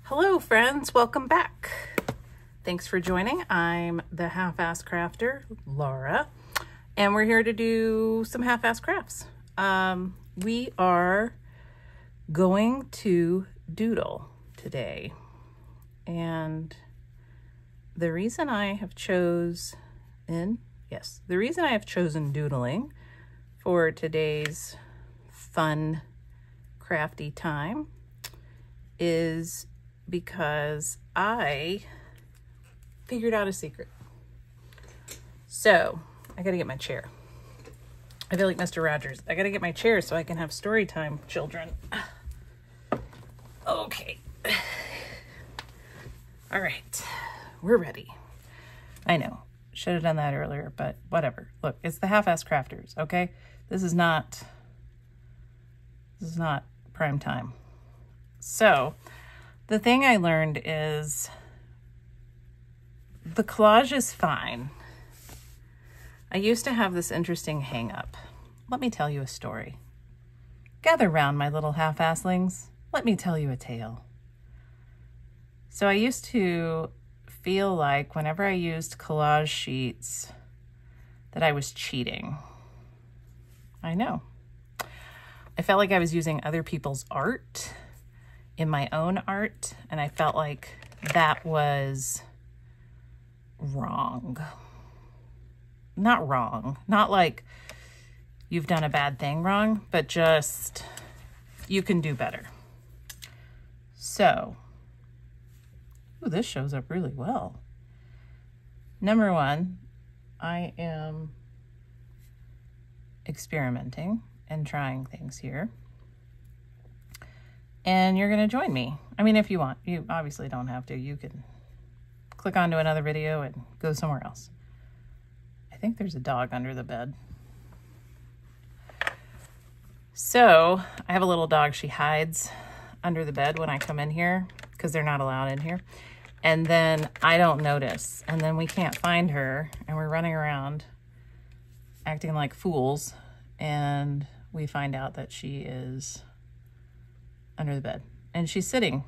Hello friends, welcome back. Thanks for joining. I'm the half-ass crafter, Laura, and we're here to do some half-ass crafts. We are going to doodle today, and the reason I have chosen doodling for today's fun crafty time is because I figured out a secret. So I gotta get my chair. I feel like Mr. Rogers. I gotta get my chair so I can have story time, children. Okay. All right, we're ready. I know, should have done that earlier, but whatever. Look, it's the half-ass crafters, okay? This is not prime time. So the thing I learned is the collage is fine. I used to have this interesting hang up. Let me tell you a story. Gather round, my little half-asslings. Let me tell you a tale. So I used to feel like whenever I used collage sheets that I was cheating. I know. I felt like I was using other people's art in my own art, and I felt like that was wrong. Not wrong, not like you've done a bad thing wrong, but just you can do better. So, ooh, this shows up really well. Number one, I am experimenting and trying things here. And you're gonna join me. I mean, if you want. You obviously don't have to. You can click onto another video and go somewhere else. I think there's a dog under the bed. So I have a little dog. She hides under the bed when I come in here because they're not allowed in here. And then I don't notice. And then we can't find her. And we're running around acting like fools. And we find out that she is under the bed. And she's sitting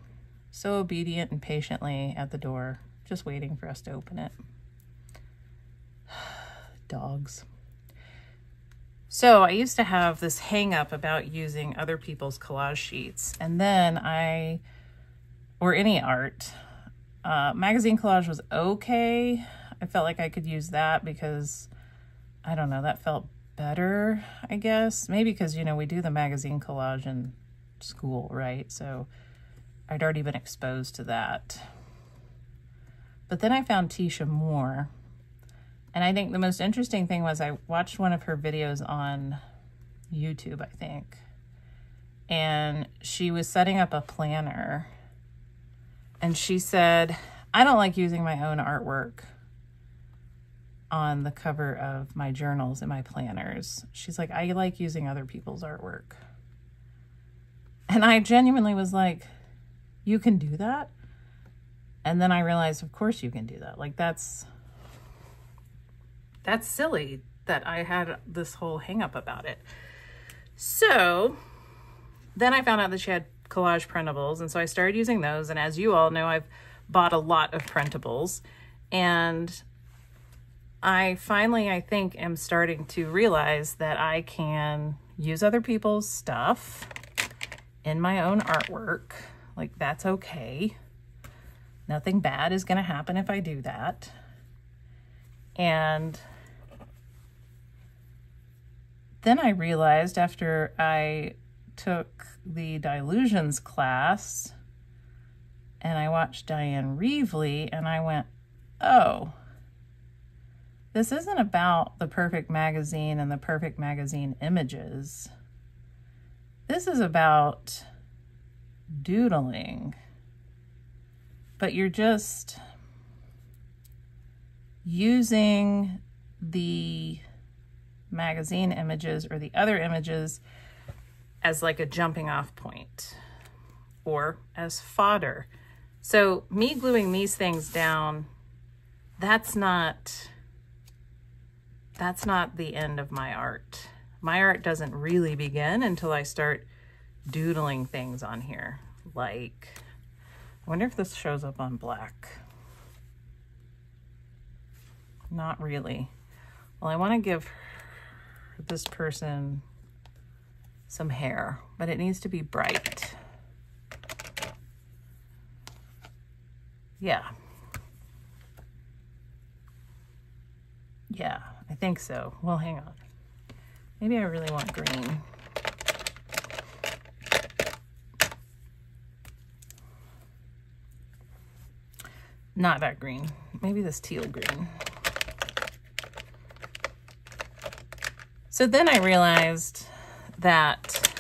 so obedient and patiently at the door, just waiting for us to open it. Dogs. So I used to have this hang up about using other people's collage sheets. And then or any art. Magazine collage was okay. I felt like I could use that because, I don't know, that felt better, I guess. Maybe because, you know, we do the magazine collage in school, right? So I'd already been exposed to that. But then I found Tisha Moore. And I think the most interesting thing was I watched one of her videos on YouTube, I think. And she was setting up a planner. And she said, I don't like using my own artwork on the cover of my journals and my planners. She's like, I like using other people's artwork. And I genuinely was like, you can do that? And then I realized, of course you can do that. Like, that's silly that I had this whole hang up about it. So then I found out that she had collage printables, and so I started using those. And as you all know, I've bought a lot of printables, and I finally, I think, am starting to realize that I can use other people's stuff in my own artwork. Like, that's okay. Nothing bad is going to happen if I do that. And then I realized after I took the Dilutions class and I watched Diane Reevely, and I went, oh, this isn't about the perfect magazine and the perfect magazine images. This is about doodling, but you're just using the magazine images or the other images as like a jumping off point or as fodder. So me gluing these things down, that's not the end of my art. My art doesn't really begin until I start doodling things on here. Like, I wonder if this shows up on black. Not really. Well, I want to give this person some hair, but it needs to be bright. Yeah. Yeah, I think so. Well, hang on. Maybe I really want green. Not that green. Maybe this teal green. So then I realized that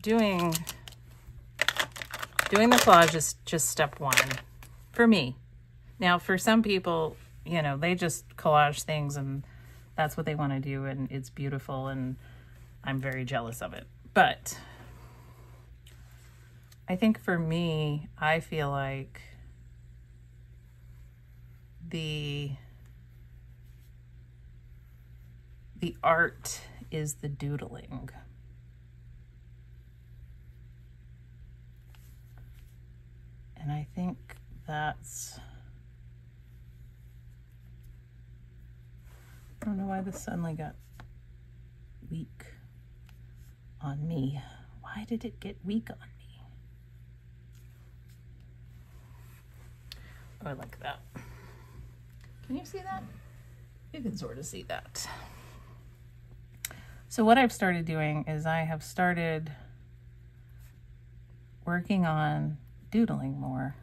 doing the collage is just step one for me. Now, for some people, you know, they just collage things and that's what they want to do, and it's beautiful, and I'm very jealous of it. But I think for me, I feel like the art is the doodling. And I think that's, I don't know why this suddenly got weak on me. Why did it get weak on me? Oh, I like that. Can you see that? You can sort of see that. So what I've started doing is I have started working on doodling more.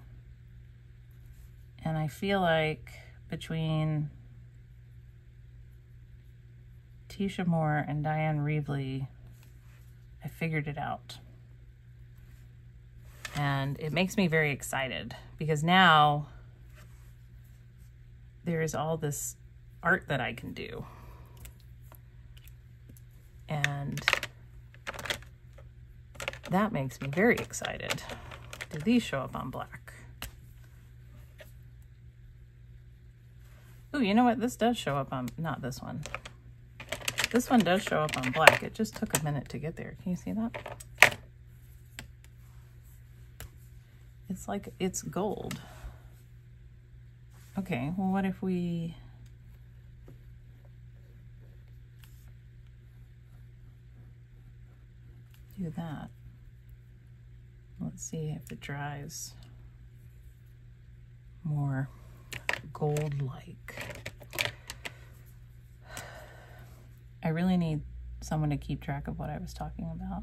And I feel like between Tisha Moore and Diane Reevely, I figured it out. And it makes me very excited because now there is all this art that I can do. And that makes me very excited. Do these show up on black? Ooh, you know what? This does show up on, not this one. This one does show up on black. It just took a minute to get there. Can you see that? It's like, it's gold. Okay, well, what if we do that? Let's see if it dries more gold-like. I really need someone to keep track of what I was talking about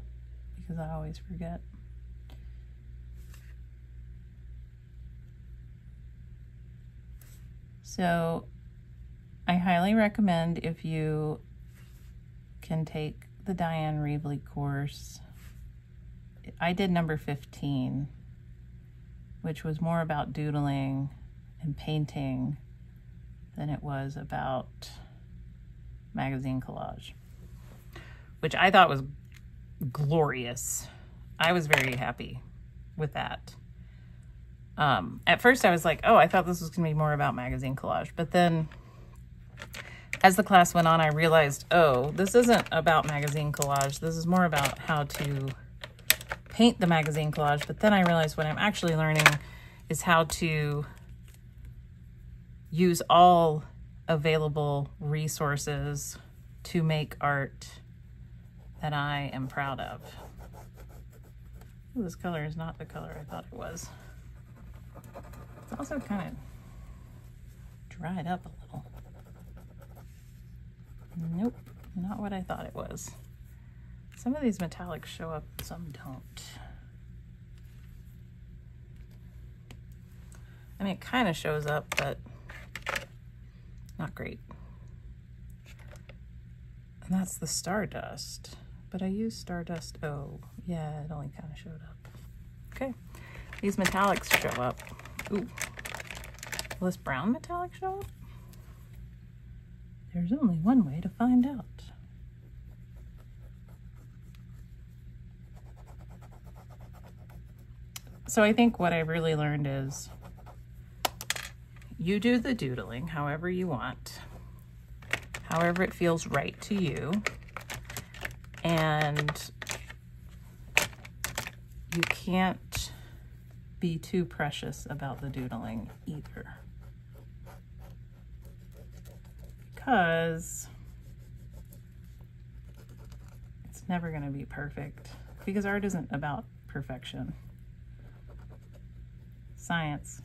because I always forget. So I highly recommend, if you can take the Diane Reevely course. I did number 15, which was more about doodling and painting than it was about magazine collage, which I thought was glorious. I was very happy with that. At first I was like, oh, I thought this was gonna be more about magazine collage. But then as the class went on, I realized, oh, this isn't about magazine collage. This is more about how to paint the magazine collage. But then I realized what I'm actually learning is how to use all available resources to make art that I am proud of. Ooh, this color is not the color I thought it was. It's also kind of dried up a little. Nope, not what I thought it was. Some of these metallics show up, some don't. I mean, it kind of shows up, but not great. And that's the Stardust. But I used Stardust. Oh, yeah, it only kind of showed up. Okay, these metallics show up. Ooh, will this brown metallic show up? There's only one way to find out. So I think what I really learned is you do the doodling however you want, however it feels right to you, and you can't be too precious about the doodling either. Because it's never going to be perfect. Because art isn't about perfection. Science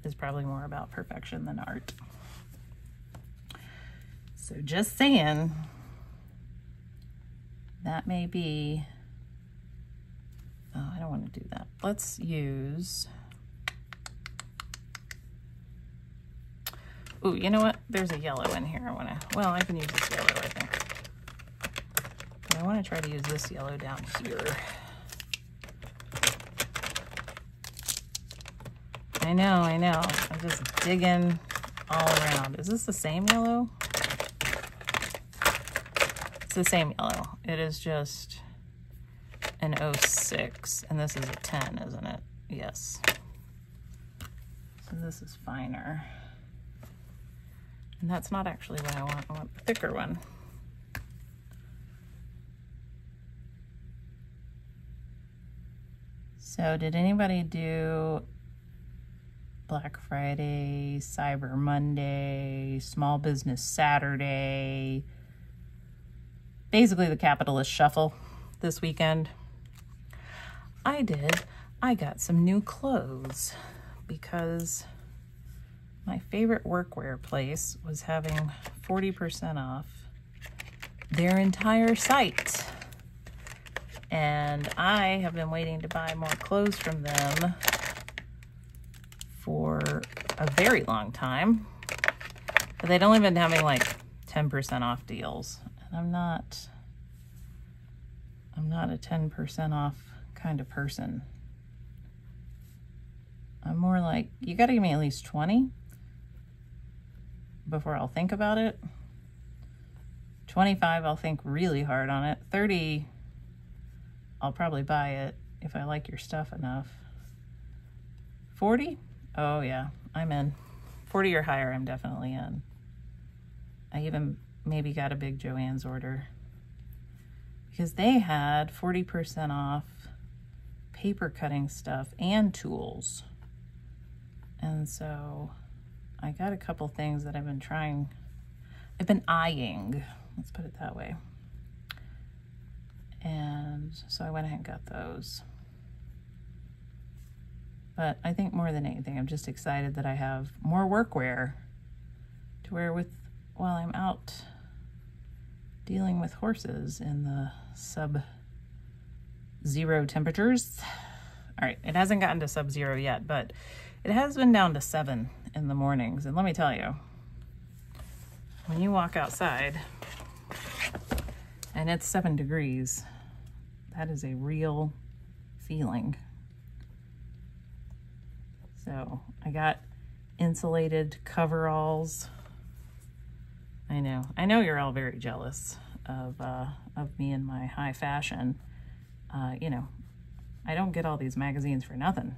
is probably more about perfection than art. So just saying, that may be, oh, I don't want to do that. Let's use, ooh, you know what? There's a yellow in here. Well, I can use this yellow, I think. But I want to try to use this yellow down here. I know. I'm just digging all around. Is this the same yellow? It's the same yellow. It is just an 06, and this is a 10, isn't it? Yes. So this is finer. And that's not actually what I want. I want the thicker one. So did anybody do Black Friday, Cyber Monday, Small Business Saturday, basically the capitalist shuffle this weekend? I did. I got some new clothes because my favorite workwear place was having 40% off their entire site. And I have been waiting to buy more clothes from them for a very long time, but they'd only been having like 10% off deals, and I'm not a 10% off kind of person. I'm more like, you gotta give me at least 20 before I'll think about it. 25, I'll think really hard on it. 30, I'll probably buy it if I like your stuff enough. 40? Oh yeah, I'm in. 40 or higher, I'm definitely in. I even maybe got a big Joann's order because they had 40% off paper cutting stuff and tools. And so I got a couple things that I've been eyeing, let's put it that way. And so I went ahead and got those. But I think more than anything, I'm just excited that I have more workwear to wear with while I'm out dealing with horses in the sub-zero temperatures. All right, it hasn't gotten to sub-zero yet, but it has been down to 7 in the mornings. And let me tell you, when you walk outside and it's 7 degrees, that is a real feeling. So I got insulated coveralls. I know you're all very jealous of me and my high fashion. You know, I don't get all these magazines for nothing.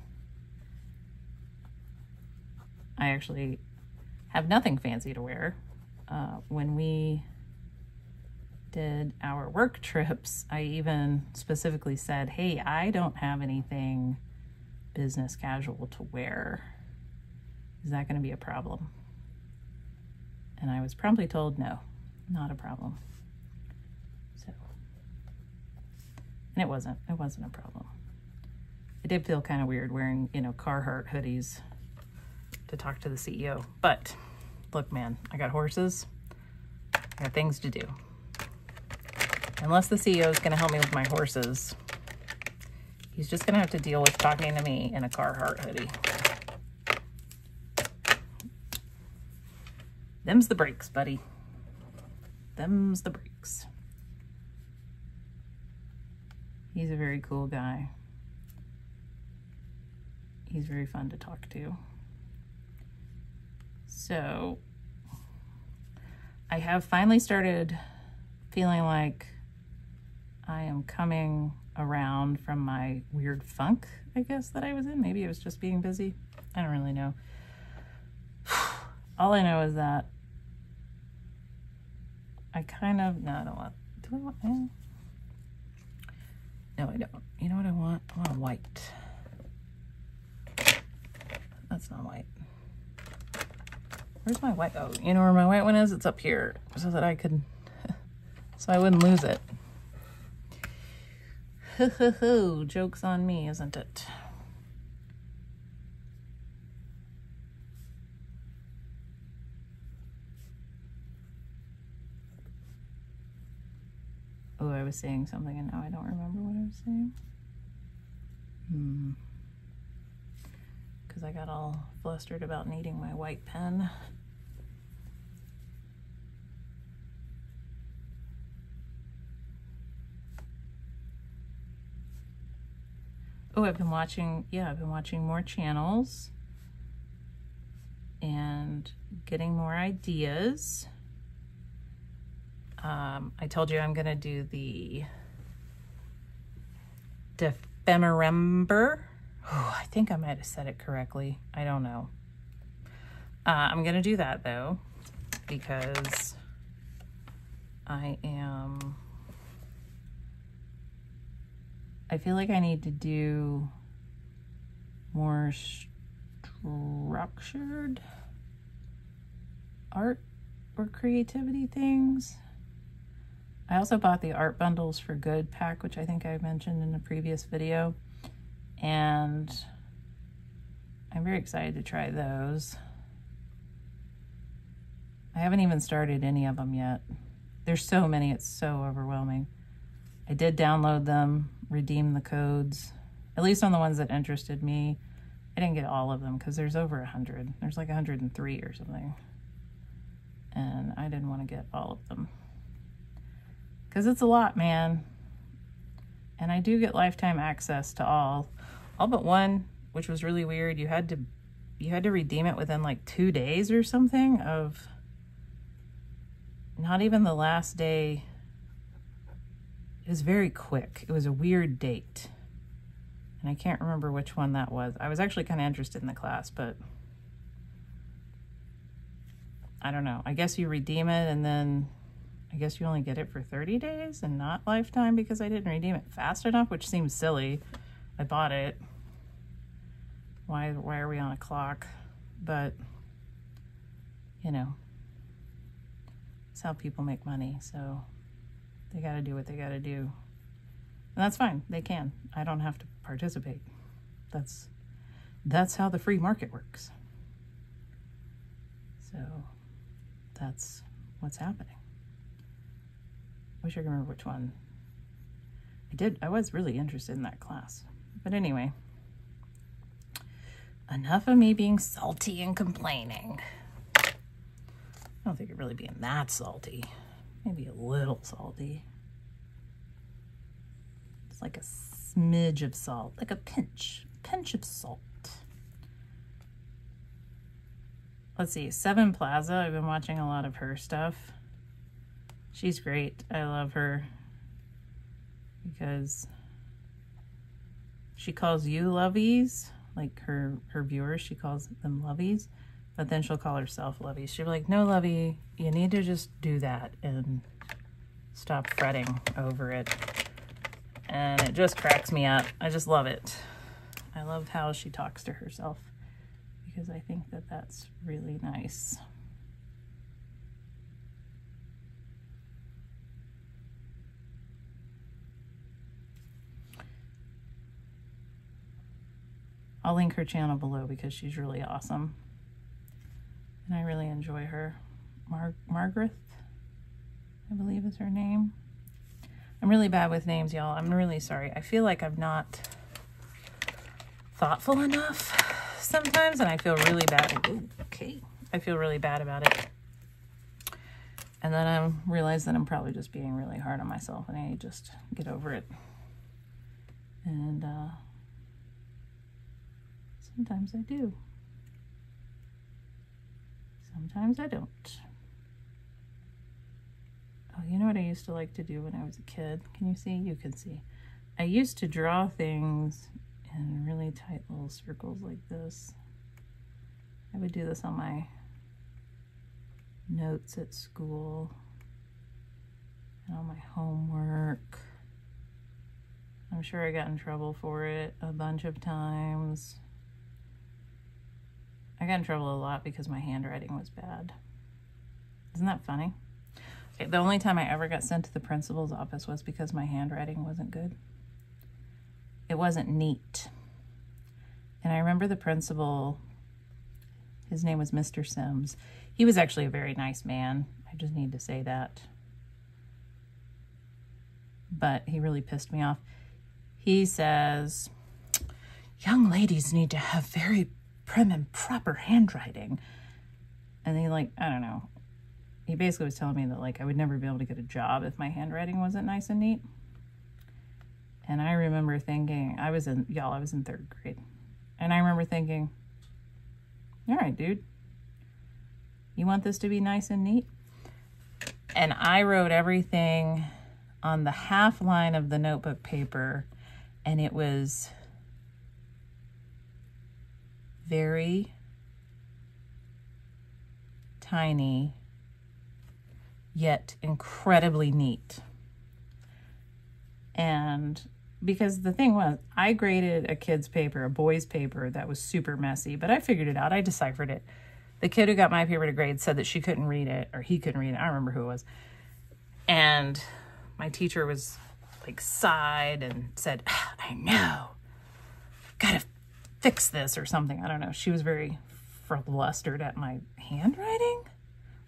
I actually have nothing fancy to wear. When we did our work trips, I even specifically said, hey, I don't have anything business casual to wear. Is that going to be a problem? And I was promptly told, no, not a problem. So, and it wasn't a problem. It did feel kind of weird wearing, you know, Carhartt hoodies to talk to the CEO. But look, man, I got horses. I got things to do. Unless the CEO is going to help me with my horses, he's just going to have to deal with talking to me in a Carhartt hoodie. Them's the breaks, buddy. Them's the breaks. He's a very cool guy. He's very fun to talk to. So, I have finally started feeling like I am coming around from my weird funk, I guess, that I was in. Maybe it was just being busy. I don't really know. All I know is that I kind of, no, I don't want, do I want, no, I don't. You know what I want? I want a white. that's not white. Where's my white? Oh, you know where my white one is? It's up here so that I could, so I wouldn't lose it. Ho ho ho, joke's on me, isn't it? Oh, I was saying something and now I don't remember what I was saying. Because I got all flustered about needing my white pen. Oh, I've been watching more channels and getting more ideas. I told you I'm gonna do the Defemember. Oh, I think I might have said it correctly. I don't know. I'm gonna do that though, because I feel like I need to do more structured art or creativity things. I also bought the art bundles for good pack, which I think I mentioned in a previous video, and I'm very excited to try those. I haven't even started any of them yet. There's so many, it's so overwhelming. I did download them, redeem the codes, at least on the ones that interested me. I didn't get all of them because there's over 100. There's like 103 or something. And I didn't want to get all of them because it's a lot, man. And I do get lifetime access to all but one, which was really weird. You had to redeem it within like 2 days or something of not even the last day. It was very quick. It was a weird date. And I can't remember which one that was. I was actually kind of interested in the class, but I don't know. I guess you redeem it and then I guess you only get it for 30 days and not lifetime because I didn't redeem it fast enough, which seems silly. I bought it. Why are we on a clock? But, you know, it's how people make money. So they got to do what they got to do. And that's fine. They can. I don't have to participate. That's how the free market works. So that's what's happening. Wish I could remember which one. I was really interested in that class. But anyway, enough of me being salty and complaining. I don't think it really being that salty. Maybe a little salty. It's like a smidge of salt, like a pinch of salt. Let's see, Seven Plaza. I've been watching a lot of her stuff. She's great. I love her because she calls you lovies, like her viewers, she calls them lovies, but then she'll call herself lovies. She'll be like, no, lovey, you need to just do that and stop fretting over it. And it just cracks me up. I just love it. I love how she talks to herself because I think that that's really nice. I'll link her channel below because she's really awesome. And I really enjoy her. Margaret, I believe is her name. I'm really bad with names, y'all. I'm really sorry. I feel like I'm not thoughtful enough sometimes, and I feel really bad. Ooh, okay. I feel really bad about it. And then I realize that I'm probably just being really hard on myself, and I just get over it. And sometimes I do. Sometimes I don't. Oh, you know what I used to like to do when I was a kid? Can you see? You can see. I used to draw things in really tight little circles like this. I would do this on my notes at school and on my homework. I'm sure I got in trouble for it a bunch of times. I got in trouble a lot because my handwriting was bad. Isn't that funny? Okay, the only time I ever got sent to the principal's office was because my handwriting wasn't good. It wasn't neat. And I remember the principal, his name was Mr. Sims. He was actually a very nice man. I just need to say that. But he really pissed me off. He says, young ladies need to have very prim and proper handwriting. And he, like, I don't know. He basically was telling me that, like, I would never be able to get a job if my handwriting wasn't nice and neat. And I remember thinking, I was in 3rd grade. And I remember thinking, all right, dude, you want this to be nice and neat? And I wrote everything on the half line of the notebook paper, and it was very tiny, yet incredibly neat. And because the thing was, I graded a kid's paper, a boy's paper, that was super messy, but I figured it out. I deciphered it. The kid who got my paper to grade said that she couldn't read it, or he couldn't read it. I don't remember who it was. And my teacher was like, sighed and said, I know, gotta fix this or something. I don't know. She was very flustered at my handwriting.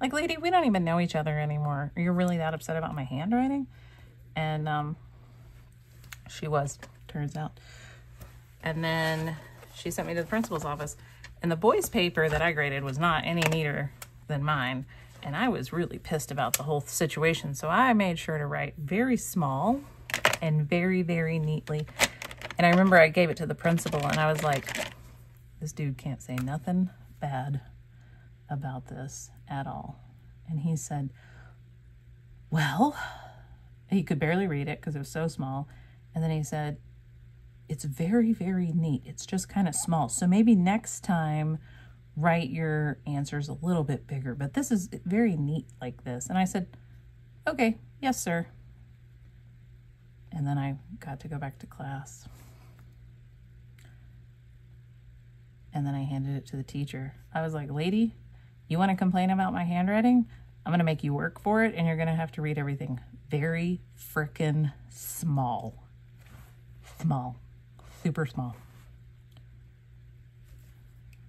Like, lady, we don't even know each other anymore. You're really that upset about my handwriting? And she was, turns out. And then she sent me to the principal's office. And the boy's paper that I graded was not any neater than mine. And I was really pissed about the whole situation. So I made sure to write very small and very, very neatly. And I remember I gave it to the principal and I was like, this dude can't say nothing bad about this at all. And he said, well, he could barely read it because it was so small. And then he said, it's very, very neat. It's just kind of small. So maybe next time write your answers a little bit bigger, but this is very neat like this. And I said, okay, yes, sir. And then I got to go back to class. And then I handed it to the teacher. I was like, lady, you want to complain about my handwriting? I'm going to make you work for it, and you're going to have to read everything very frickin' small. Small. Super small.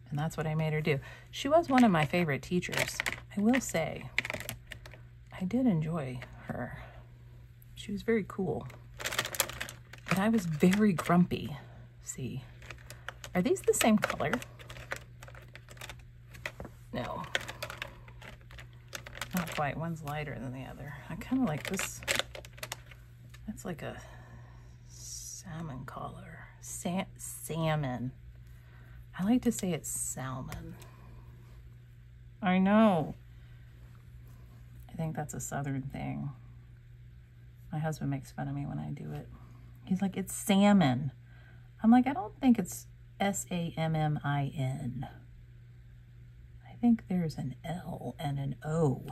And that's what I made her do. She was one of my favorite teachers. I will say, I did enjoy her. She was very cool. But I was very grumpy. See, are these the same color? No. Not quite. One's lighter than the other. I kind of like this. That's like a salmon color. Salmon. I like to say it's salmon. I know. I think that's a southern thing. My husband makes fun of me when I do it. He's like, it's salmon. I'm like, I don't think it's S-A-M-M-I-N. I think there's an L and an O.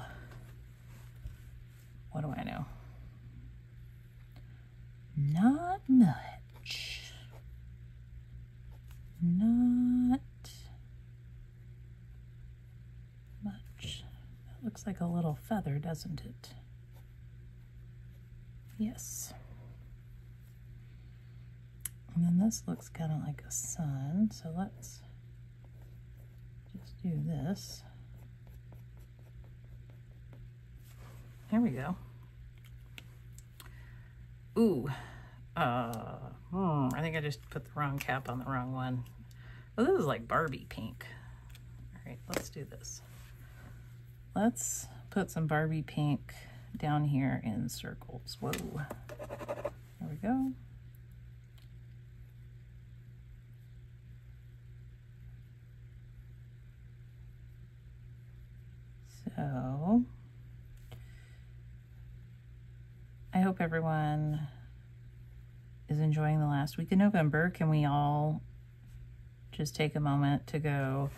What do I know? Not much. Not much. That looks like a little feather, doesn't it? Yes. And then this looks kind of like a sun, so let's just do this. There we go. Ooh, I think I just put the wrong cap on the wrong one. Well, this is like Barbie pink. All right, let's do this. Let's put some Barbie pink down here in circles. Whoa, there we go. So I hope everyone is enjoying the last week of November. Can we all just take a moment to go,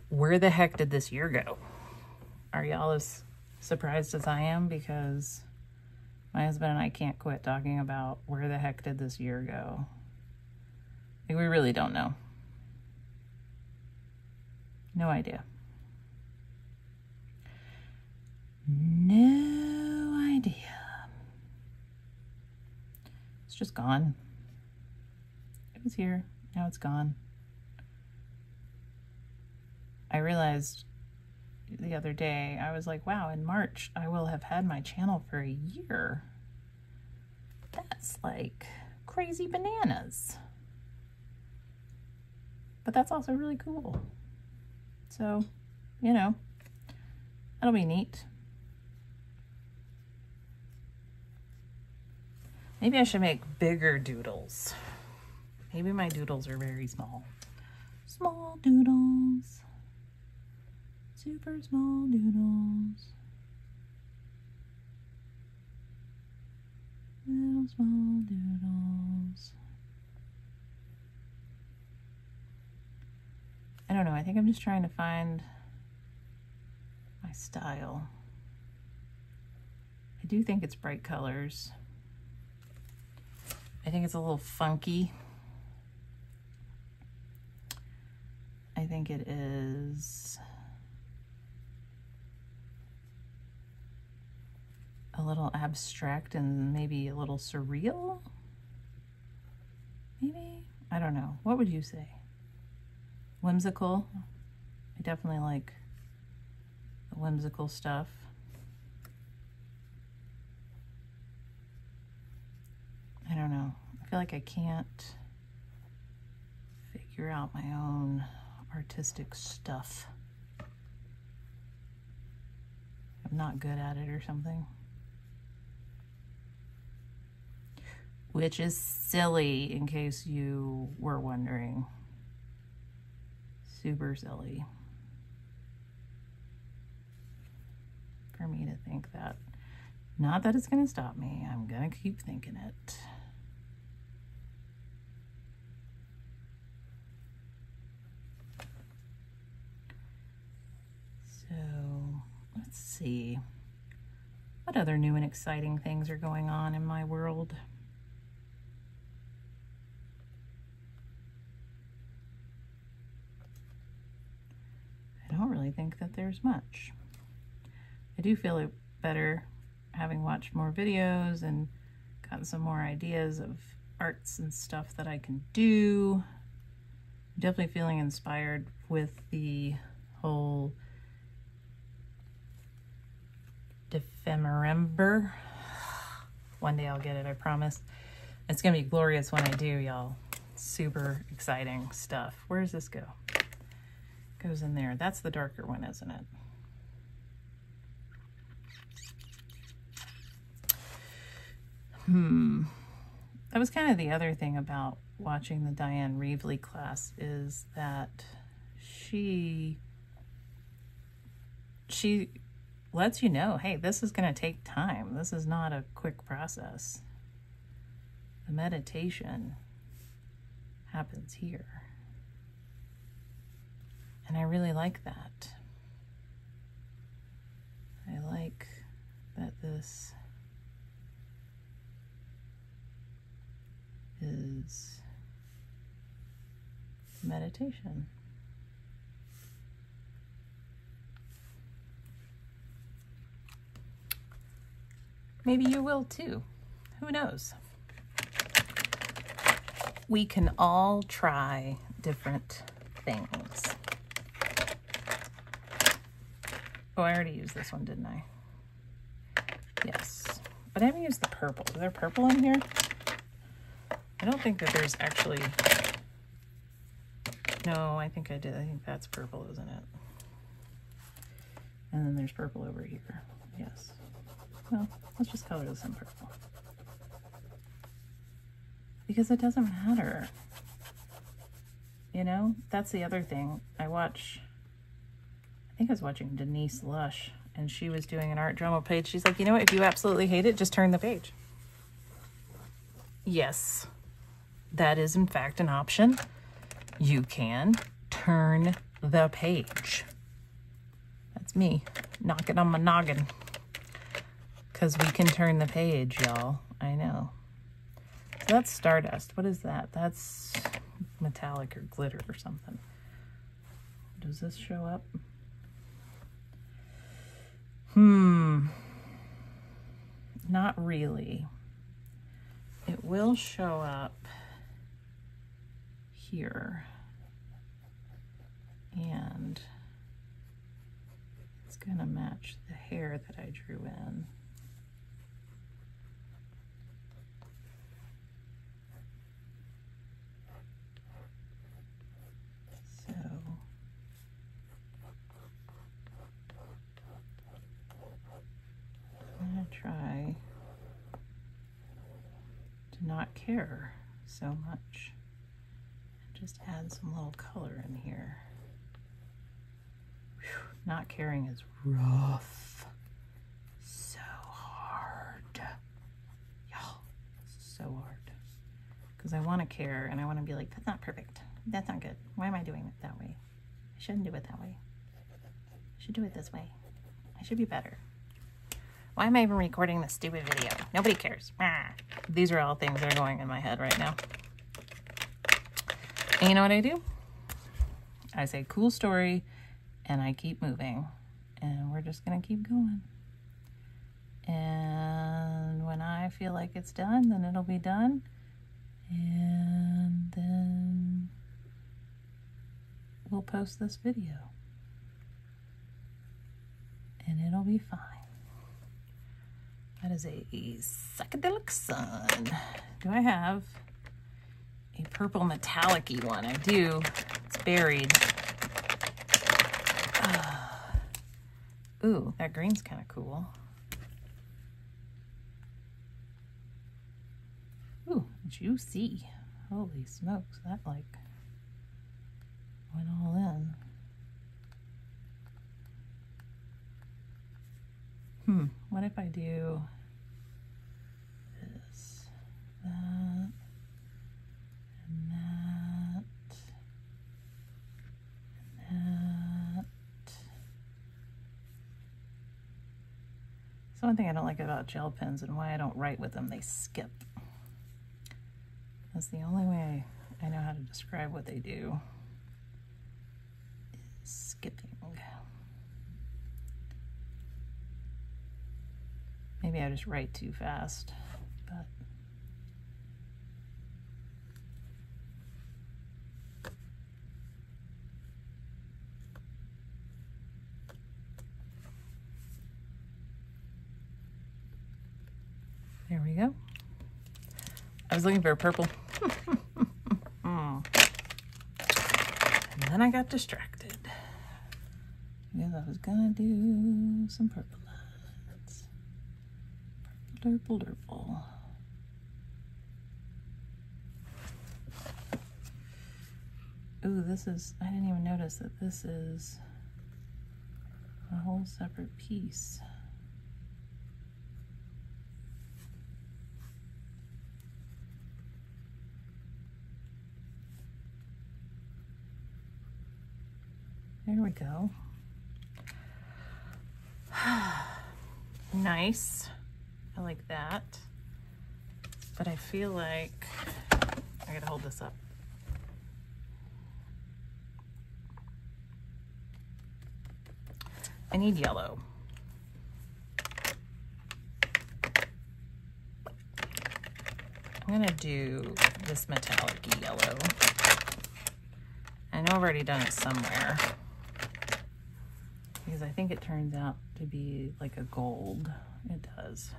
where the heck did this year go? Are y'all as surprised as I am? Because my husband and I can't quit talking about where the heck did this year go. Like, we really don't know. No idea. No idea. It's just gone. It was here. Now it's gone. I realized the other day, I was like, wow, in March, I will have had my channel for a year. That's like crazy bananas. But that's also really cool. So, you know, that'll be neat. Maybe I should make bigger doodles. Maybe my doodles are very small. Small doodles. Super small doodles. Little small doodles. I don't know. I think I'm just trying to find my style. I do think it's bright colors. I think it's a little funky. I think it is a little abstract and maybe a little surreal. Maybe? I don't know. What would you say? Whimsical? I definitely like the whimsical stuff. I don't know. I feel like I can't figure out my own artistic stuff. I'm not good at it or something. Which is silly, in case you were wondering. Super silly for me to think that. Not that it's gonna stop me. I'm gonna keep thinking it. So let's see. What other new and exciting things are going on in my world? I don't really think that there's much. I do feel better having watched more videos and gotten some more ideas of arts and stuff that I can do. I'm definitely feeling inspired with the whole Ephemerimber. One day I'll get it, I promise. It's gonna be glorious when I do, y'all. Super exciting stuff. Where does this go? Goes in there. That's the darker one, isn't it? That was kind of the other thing about watching the Diane Reevely class, is that she lets you know, hey, this is going to take time. This is not a quick process. The meditation happens here. And I really like that. I like that this is meditation. Maybe you will too. Who knows? We can all try different things. Oh, I already used this one, didn't I? Yes. But I haven't used the purple. Is there purple in here? I don't think that there's actually... No, I think I did. I think that's purple, isn't it? And then there's purple over here. Yes. Well, let's just color this in purple. Because it doesn't matter. You know? That's the other thing. I think I was watching Denise Lush, and she was doing an art drama page. She's like, you know what? If you absolutely hate it, just turn the page. Yes, that is in fact an option. You can turn the page. That's me knocking on my noggin. Because we can turn the page, y'all. I know. So that's Stardust. What is that? That's metallic or glitter or something. Does this show up? Not really. It will show up here. And it's gonna match the hair that I drew in. So I'm gonna try to not care so much and just add some little color in here. Whew, not caring is rough. So hard. Y'all, so hard. Because I want to care and I want to be like, that's not perfect. That's not good. Why am I doing it that way? I shouldn't do it that way. I should do it this way. I should be better. Why am I even recording this stupid video? Nobody cares. These are all things that are going in my head right now. And you know what I do? I say, cool story, and I keep moving. And we're just gonna keep going. And when I feel like it's done, then it'll be done. And then we'll post this video. And it'll be fine. That is a psychedelic sun. Do I have a purple metallic-y one? I do. It's buried. Ooh, that green's kind of cool. Ooh, juicy. Holy smokes, that like went all in. What if I do this, that, and that, and that? So one thing I don't like about gel pens and why I don't write with them, they skip. That's the only way I know how to describe what they do, is skipping. Maybe I just write too fast, but there we go. I was looking for a purple. And then I got distracted because I was gonna do some purple. Purple, purple. Ooh, this is, I didn't even notice that this is a whole separate piece. There we go. Nice. I like that, but I feel like I gotta hold this up. I need yellow. I'm gonna do this metallic yellow. I know I've already done it somewhere because I think it turns out to be like a gold. It does.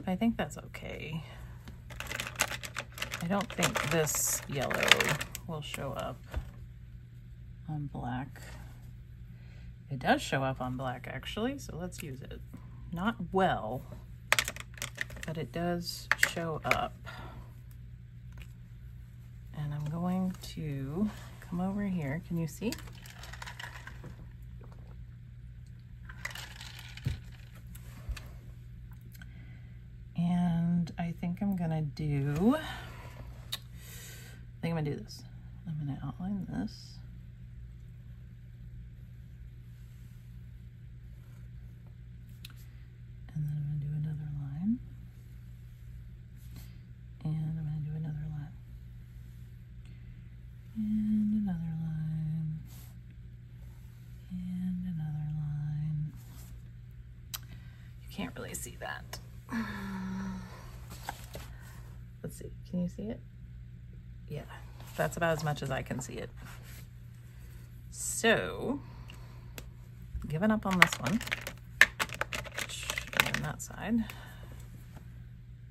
I think that's okay. I don't think this yellow will show up on black. It does show up on black actually, so let's use it. Not well, but it does show up. And I'm going to come over here. Can you see? I think I'm gonna do this. I'm gonna outline this. And then I'm gonna do another line. And I'm gonna do another line. And another line. can't really see that. Let's see, can you see it? Yeah, that's about as much as I can see it. So, giving up on this one. On that side. And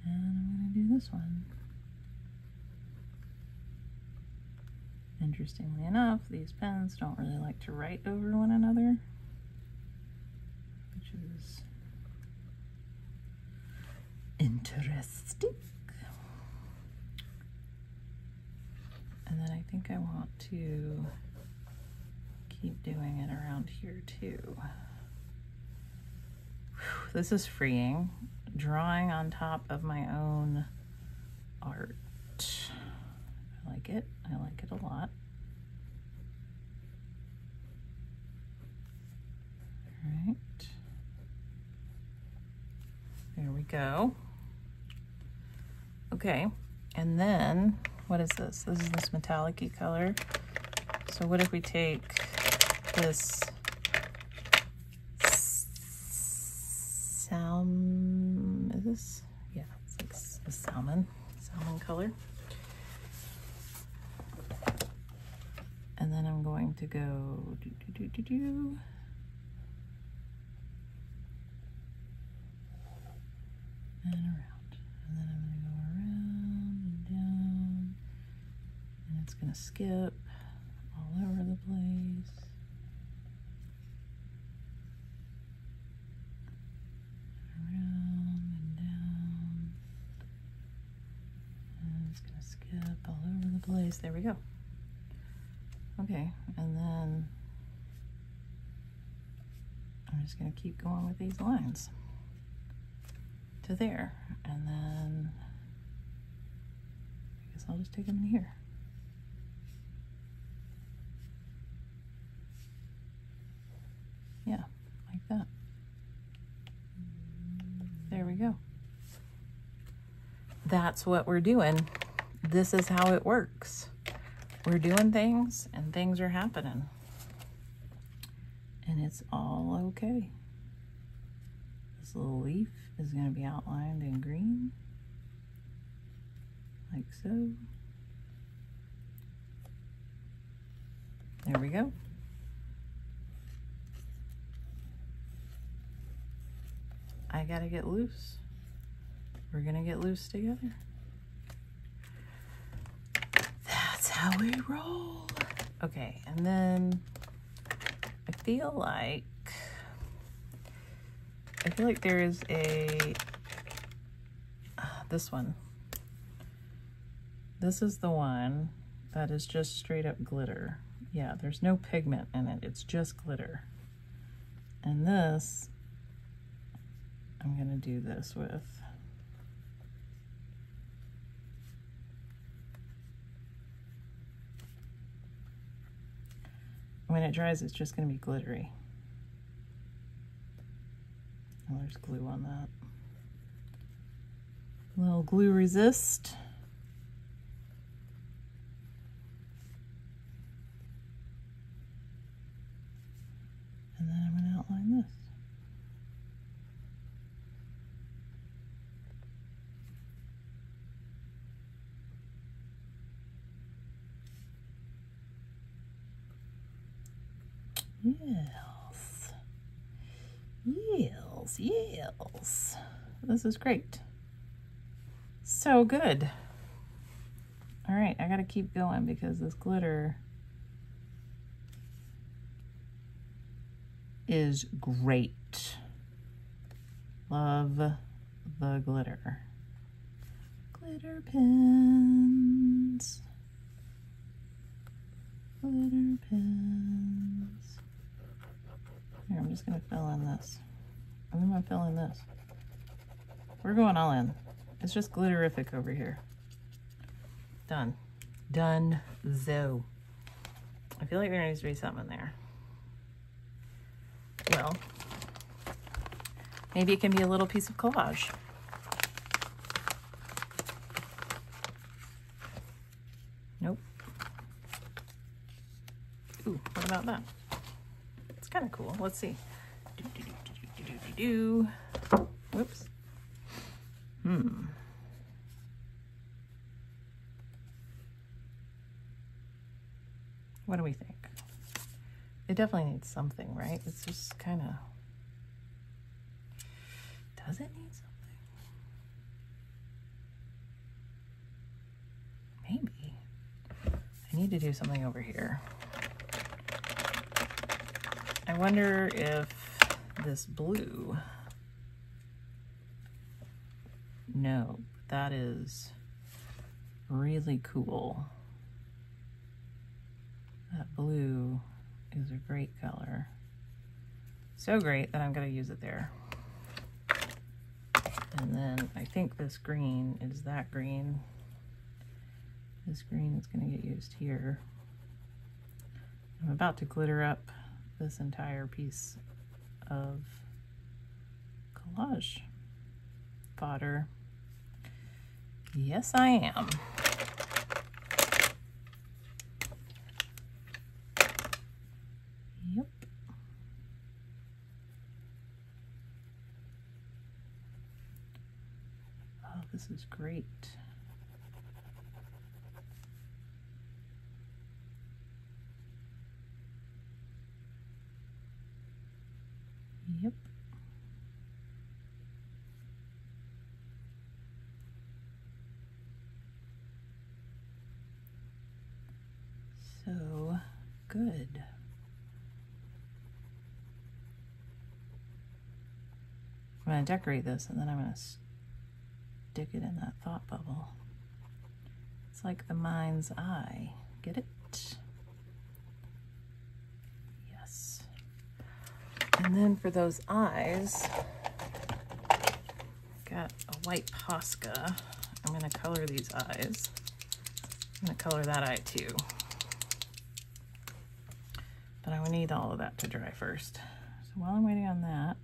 I'm gonna do this one. Interestingly enough, these pens don't really like to write over one another, which is interesting. And then I think I want to keep doing it around here too. Whew, this is freeing. Drawing on top of my own art. I like it. I like it a lot. All right. There we go. Okay. And then, what is this? This is this metallic-y color. So what if we take this is this? Yeah, it's like a salmon color. And then I'm going to go and around. And then I'm going to go around and down. And it's going to skip all over the place. Around and down. And it's going to skip all over the place. There we go. Okay, and then I'm just going to keep going with these lines to there, and then I guess I'll just take them in here. Yeah, like that. There we go. That's what we're doing. This is how it works. We're doing things and things are happening. And it's all okay. This little leaf is going to be outlined in green. Like so. There we go. I gotta get loose. We're gonna get loose together. That's how we roll. Okay, and then I feel like there is a, this one. This is the one that is just straight up glitter. Yeah, there's no pigment in it, it's just glitter. And this, I'm gonna do this with. When it dries, it's just gonna be glittery. Oh, there's glue on that. A little glue resist. And then I'm gonna outline this. Yes. Yes, yes. This is great. So good. All right, I gotta keep going because this glitter is great. Love the glitter. Glitter pens. Glitter pens. Here, I'm just gonna fill in this. I'm gonna fill in this. We're going all in. It's just glitterific over here. Done. Done. Zo. I feel like there needs to be something in there. Well, maybe it can be a little piece of collage. Nope. Ooh, what about that? It's kind of cool. Let's see. Whoops. What do we think? It definitely needs something, right? It's just kind of... Does it need something? Maybe. I need to do something over here. I wonder if this blue... No, that is really cool. That blue is a great color. So great that I'm going to use it there. And then I think this green is that green. This green is going to get used here. I'm about to glitter up this entire piece of collage fodder. Yes, I am. Yep. Oh, this is great. Yep. So good. I'm going to decorate this and then I'm going to stick it in that thought bubble. It's like the mind's eye. Get it? Yes. And then for those eyes, got a white Posca. I'm going to color these eyes. I'm going to color that eye too. But I will need all of that to dry first. So while I'm waiting on that,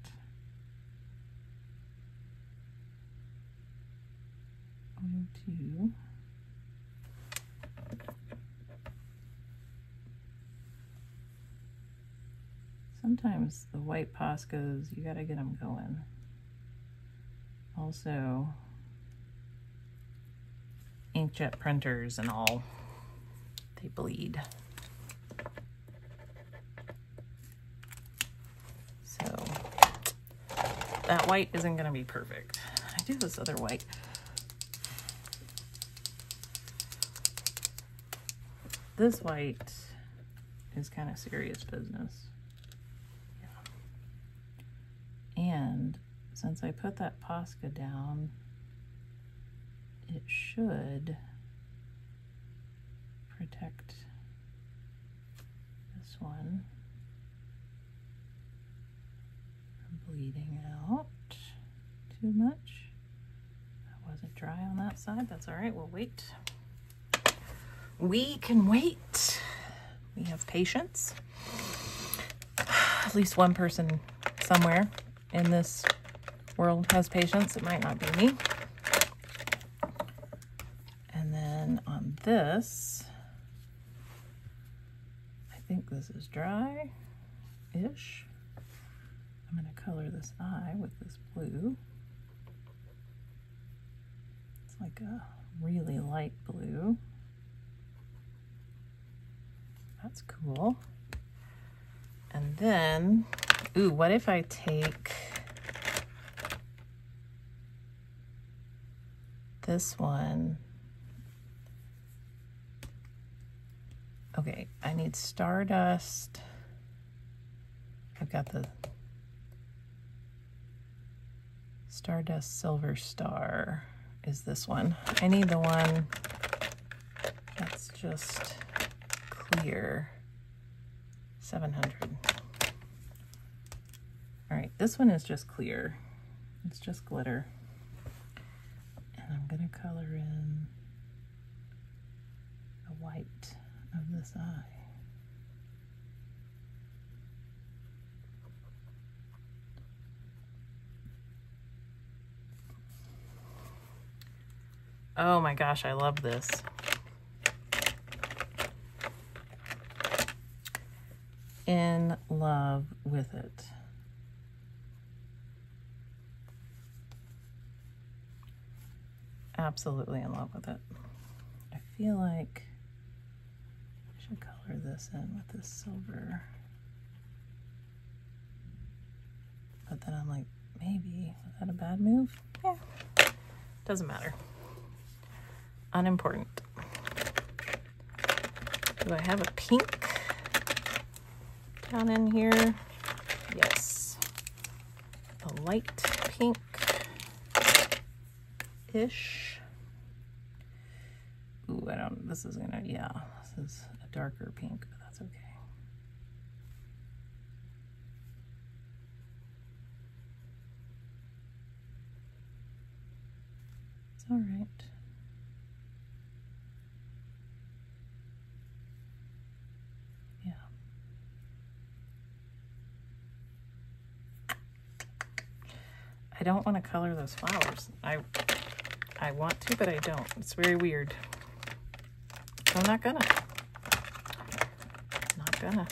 I'm going to sometimes the white Poscas, you gotta get them going. Also, inkjet printers and all, they bleed. So that white isn't gonna be perfect. I do this other white. This white is kind of serious business. Yeah. And since I put that Posca down, it should protect this one from bleeding out too much. That wasn't dry on that side. That's all right. We'll wait. We can wait. We have patience. At least one person somewhere in this world has patience. It might not be me. And then on this, I think this is dry-ish. I'm going to color this eye with this blue. It's like a really light blue. That's cool. And then, ooh, what if I take this one? Okay, I need Stardust. I've got the Stardust Silver Star is this one. I need the one that's just clear. 700. All right, this one is just clear. It's just glitter. And I'm gonna color in the white of this eye. Oh my gosh, I love this. In love with it. absolutely in love with it. I feel like I should color this in with this silver. But then I'm like, maybe, was that a bad move? Yeah, doesn't matter. Unimportant. Do I have a pink down in here? Yes. A light pink-ish. Ooh, this is gonna, yeah, this is a darker pink, but that's okay. It's all right. Yeah. I don't want to color those flowers. I want to, but I don't. It's very weird. So I'm not gonna. Not gonna.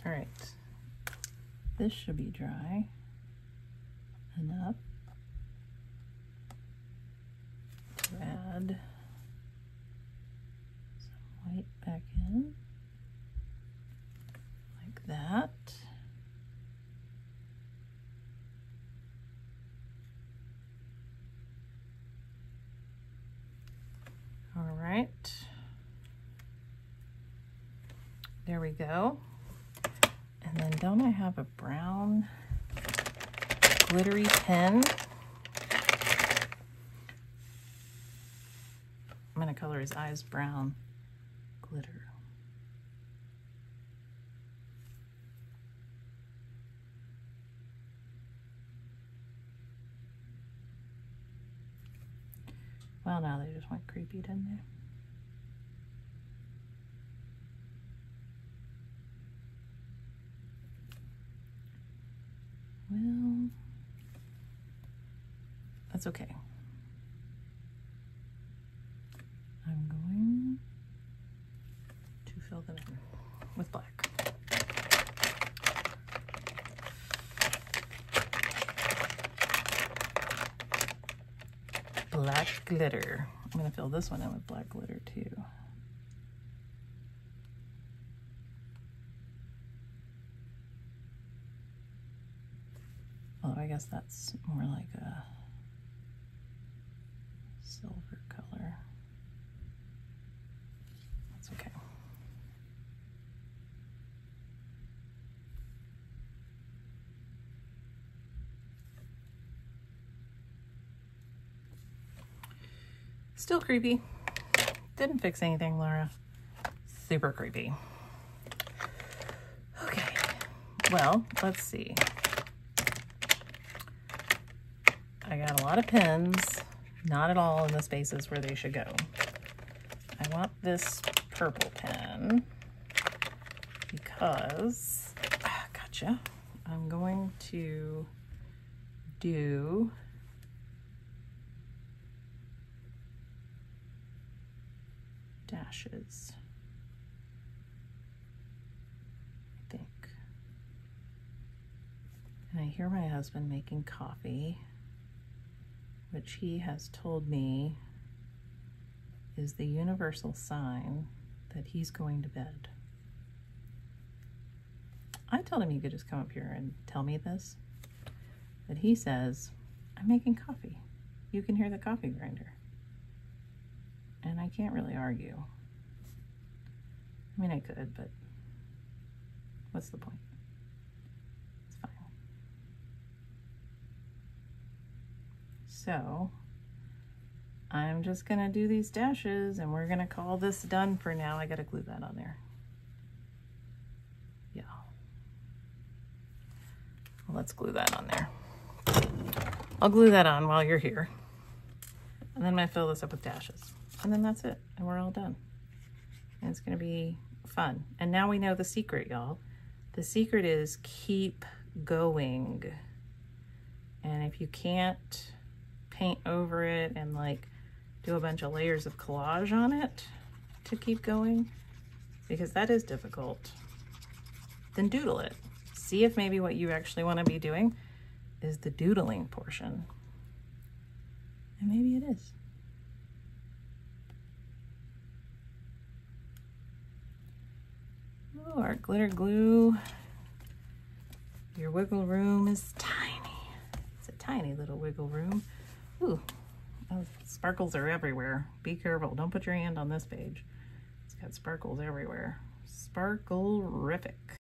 All right. This should be dry enough to add some white back in, like that. All right. There we go. And then don't I have a brown glittery pen? I'm gonna color his eyes brown glitter. Well, now they just went creepy, didn't they? Well, that's okay. I'm going to fill them in with black. Black glitter. I'm going to fill this one in with black glitter too. Although I guess that's more like a silver color. That's okay. Still creepy. Didn't fix anything, Laura. Super creepy. Okay, well, let's see. I got a lot of pins, not at all in the spaces where they should go. I want this purple pen because, gotcha, I'm going to do dashes, I think. And I hear my husband making coffee, which he has told me is the universal sign that he's going to bed. I told him he could just come up here and tell me this, but he says, I'm making coffee. You can hear the coffee grinder. And I can't really argue. I mean, I could, but what's the point? It's fine. So I'm just gonna do these dashes and we're gonna call this done for now. I gotta glue that on there. Yeah. Well, let's glue that on there. I'll glue that on while you're here. And then I'm gonna fill this up with dashes. And then that's it, and we're all done. And it's gonna be fun. And now we know the secret, y'all. The secret is keep going. And if you can't paint over it and like do a bunch of layers of collage on it to keep going, because that is difficult, then doodle it. See if maybe what you actually wanna be doing is the doodling portion. And maybe it is. Oh, our glitter glue. Your wiggle room is tiny. It's a tiny little wiggle room. Ooh, oh, sparkles are everywhere. Be careful, don't put your hand on this page. It's got sparkles everywhere. Sparkle-rific.